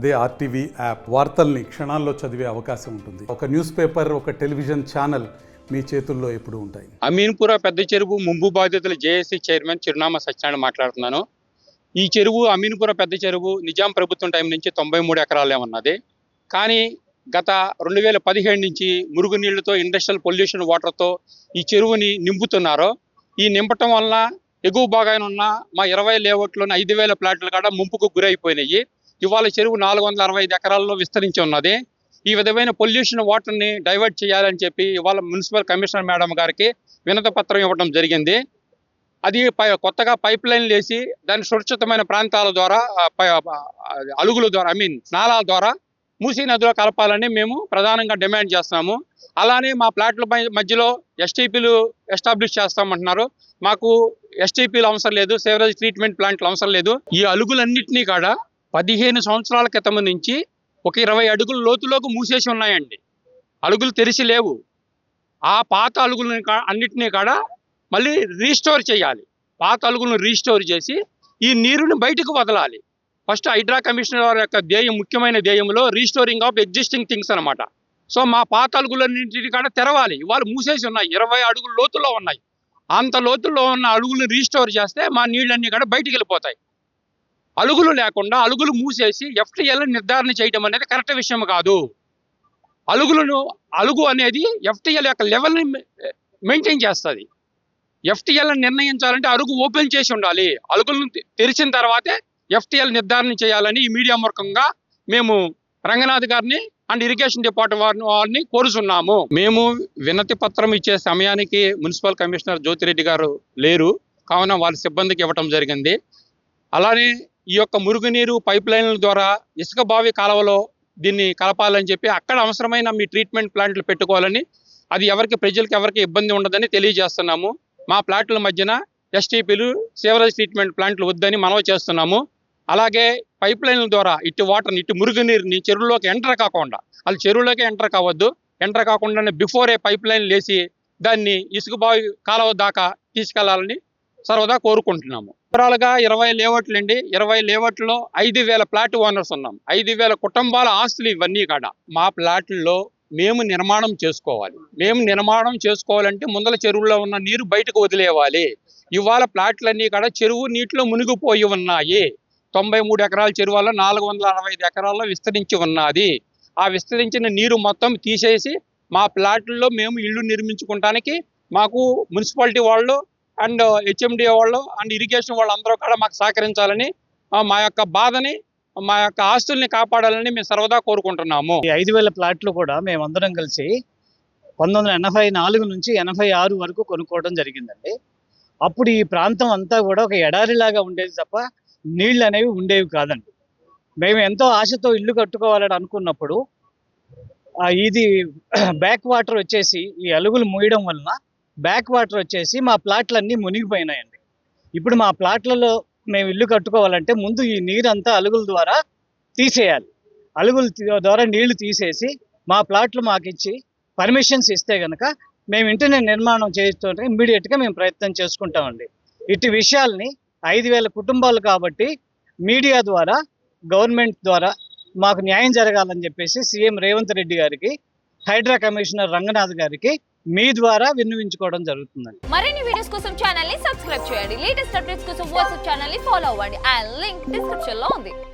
అదే RTV app వార్తల్ని క్షణాల్లో చదివే అవకాశం ఉంటుంది. ఒక న్యూస్ పేపర్, ఒక టెలివిజన్ ఛానల్ మీ చేతుల్లో ఎప్పుడు ఉంటాయి. అమీన్పుర పెద్ద చెరువు ముంపు బాధితుల జేఏసీ చైర్మన్ చిరునామా సత్యనారాయణ మాట్లాడుతున్నాను. ఈ చెరువు అమీన్పుర పెద్ద చెరువు నిజాం ప్రభుత్వం టైం నుంచి 93 ఎకరాలే ఉన్నది. కానీ గత 2017 నుంచి మురుగునీళ్లతో ఇండస్ట్రియల్ పొల్యూషన్ వాటర్తో ఈ చెరువుని నింపుతున్నారు. ఈ నింపటం వల్ల ఎగువ భాగాన ఉన్న మా 20 లేఅవుట్లోని 5,000 ప్లాట్లు కూడా ముంపుకు గురైపోయినాయి. ఇవాళ చెరువు 465 ఎకరాల్లో విస్తరించి ఉన్నది. ఈ విధమైన పొల్యూషన్ వాటర్ని డైవర్ట్ చేయాలని చెప్పి ఇవాళ మున్సిపల్ కమిషనర్ మేడం గారికి వినతి పత్రం ఇవ్వడం జరిగింది. అది కొత్తగా పైప్ లైన్లు వేసి దాని సురక్షితమైన ప్రాంతాల ద్వారా అలుగుల ద్వారా నాలాల ద్వారా మూసీ నదిలో కలపాలని మేము ప్రధానంగా డిమాండ్ చేస్తున్నాము. అలానే మా ప్లాట్ల మధ్యలో ఎస్టీపీలు ఎస్టాబ్లిష్ చేస్తామంటున్నారు. మాకు ఎస్టీపీలు అవసరం లేదు, సేవరేజ్ ట్రీట్మెంట్ ప్లాంట్లు అవసరం లేదు. ఈ అలుగులన్నింటినీ కూడా 15 సంవత్సరాల క్రితం నుంచి ఒక 20 అడుగుల లోతులోకి మూసేసి ఉన్నాయండి. అలుగులు తెరిచి లేవు. ఆ పాత అలుగులని అన్నిటినీ కూడా మళ్ళీ రీస్టోర్ చేయాలి. పాత అలుగులను రీస్టోర్ చేసి ఈ నీరుని బయటకు వదలాలి. ఫస్ట్ హైడ్రా కమిషనర్ వారి యొక్క ముఖ్యమైన ధ్యేయంలో రీస్టోరింగ్ ఆఫ్ ఎగ్జిస్టింగ్ థింగ్స్ అనమాట. సో మా పాత అలుగులన్నింటినీ కూడా తెరవాలి. ఇవాళ మూసేసి ఉన్నాయి, 20 అడుగుల లోతులో ఉన్నాయి. అంత లోతుల్లో ఉన్న అలుగులను రీస్టోర్ చేస్తే మా నీళ్ళన్నీ కూడా బయటికి వెళ్ళిపోతాయి. అలుగులు లేకుండా అలుగులు మూసేసి ఎఫ్టీఎల్ నిర్ధారణ చేయడం అనేది కరెక్ట్ విషయం కాదు. అలుగు అనేది ఎఫ్టీఎల్ యొక్క లెవెల్ని మెయింటైన్ చేస్తుంది. ఎఫ్టీఎల్ నిర్ణయించాలంటే అలుగు ఓపెన్ చేసి ఉండాలి. అలుగులను తెరిచిన తర్వాతే ఎఫ్టీఎల్ నిర్ధారణ చేయాలని ఈ మీడియా మూర్ఖంగా మేము రంగనాథ్ గారిని అండ్ ఇరిగేషన్ డిపార్ట్మెంట్ వారిని కోరుచున్నాము. మేము వినతి పత్రం ఇచ్చే సమయానికి మున్సిపల్ కమిషనర్ జ్యోతిరెడ్డి గారు లేరు, కావున వాళ్ళ సిబ్బందికి ఇవ్వటం జరిగింది. అలానే ఈ యొక్క మురుగునీరు పైప్ లైన్ల ద్వారా ఇసుక బావి కాలువలో దీన్ని కలపాలని చెప్పి అక్కడ అవసరమైన మీ ట్రీట్మెంట్ ప్లాంట్లు పెట్టుకోవాలని, అది ప్రజలకు ఎవరికి ఇబ్బంది ఉండదని తెలియజేస్తున్నాము. మా ప్లాట్ల మధ్యన ఎస్టీపీలు సేవరేజ్ ట్రీట్మెంట్ ప్లాంట్లు వద్దని మనవి చేస్తున్నాము. అలాగే పైప్ లైన్ల ద్వారా ఇటు మురుగునీరుని చెరువులోకి ఎంటర్ కాకుండా, వాళ్ళు చెరువులోకి ఎంటర్ కావద్దు, ఎంటర్ కాకుండానే బిఫోరే పైప్ లైన్లు వేసి దాన్ని ఇసుక బావి కాలువ దాకా తీసుకెళ్లాలని సర్వదా కోరుకుంటున్నాము. ఓవరాల్గా 20 లేఅవుట్లు అండి. 20 లేఅవుట్లో 5,000 ప్లాట్ ఓనర్స్ ఉన్నాం. 5,000 కుటుంబాల ఆస్తులు ఇవన్నీ కాడ. మా ప్లాట్లలో మేము నిర్మాణం చేసుకోవాలంటే ముందల చెరువులో ఉన్న నీరు బయటకు వదిలేవాలి. ఇవాళ ప్లాట్లన్నీ కూడా చెరువు నీటిలో మునిగిపోయి ఉన్నాయి. 93 ఎకరాల చెరువు వల్ల 465 ఎకరాల్లో విస్తరించి ఉన్నది. ఆ విస్తరించిన నీరు మొత్తం తీసేసి మా ప్లాట్లలో మేము ఇళ్ళు నిర్మించుకోవడానికి మాకు మున్సిపాలిటీ వాళ్ళు అండ్ హెచ్ఎండి వాళ్ళు అండ్ ఇరిగేషన్ వాళ్ళందరూ కూడా మాకు సహకరించాలని, మా యొక్క బాధని, మా యొక్క ఆస్తుల్ని కాపాడాలని మేము సర్వదా కోరుకుంటున్నాము. ఈ 5,000 ప్లాట్లు కూడా మేమందరం కలిసి 1984 నుంచి 86 వరకు కొనుక్కోవడం జరిగిందండి. అప్పుడు ఈ ప్రాంతం అంతా కూడా ఒక ఎడారిలాగా ఉండేది తప్ప నీళ్ళు అనేవి ఉండేవి కాదండి. మేము ఎంతో ఆశతో ఇల్లు కట్టుకోవాలని అనుకున్నప్పుడు ఇది బ్యాక్ వాటర్ వచ్చేసి ఈ అలుగులు మూయడం వలన బ్యాక్ వాటర్ వచ్చేసి మా ప్లాట్లన్నీ మునిగిపోయినాయండి. ఇప్పుడు మా ప్లాట్లలో మేము ఇల్లు కట్టుకోవాలంటే ముందు ఈ నీరంతా అలుగుల ద్వారా తీసేయాలి. అలుగుల ద్వారా నీళ్లు తీసేసి మా ప్లాట్లు మాకు ఇచ్చి పర్మిషన్స్ ఇస్తే కనుక మేము ఇంటిని నిర్మాణం చేస్తుంటే ఇమ్మీడియట్గా మేము ప్రయత్నం చేసుకుంటామండి. ఇటు విషయాల్ని 5,000 కుటుంబాలు కాబట్టి మీడియా ద్వారా, గవర్నమెంట్ ద్వారా మాకు న్యాయం జరగాలని చెప్పేసి సీఎం రేవంత్ రెడ్డి గారికి, హైడ్రా కమిషనర్ రంగనాథ్ గారికి మీ ద్వారా విన్నవించుకోవడం జరుగుతుందండి. మరిన్ని వీడియోస్ కోసం ఛానల్ ని సబ్స్క్రైబ్ చేయండి. లేటెస్ట్ అప్డేట్స్ కోసం వాట్సాప్ ఛానల్ ని ఫాలో అవ్వండి. ఆ లింక్ డిస్క్రిప్షన్ లో ఉంది.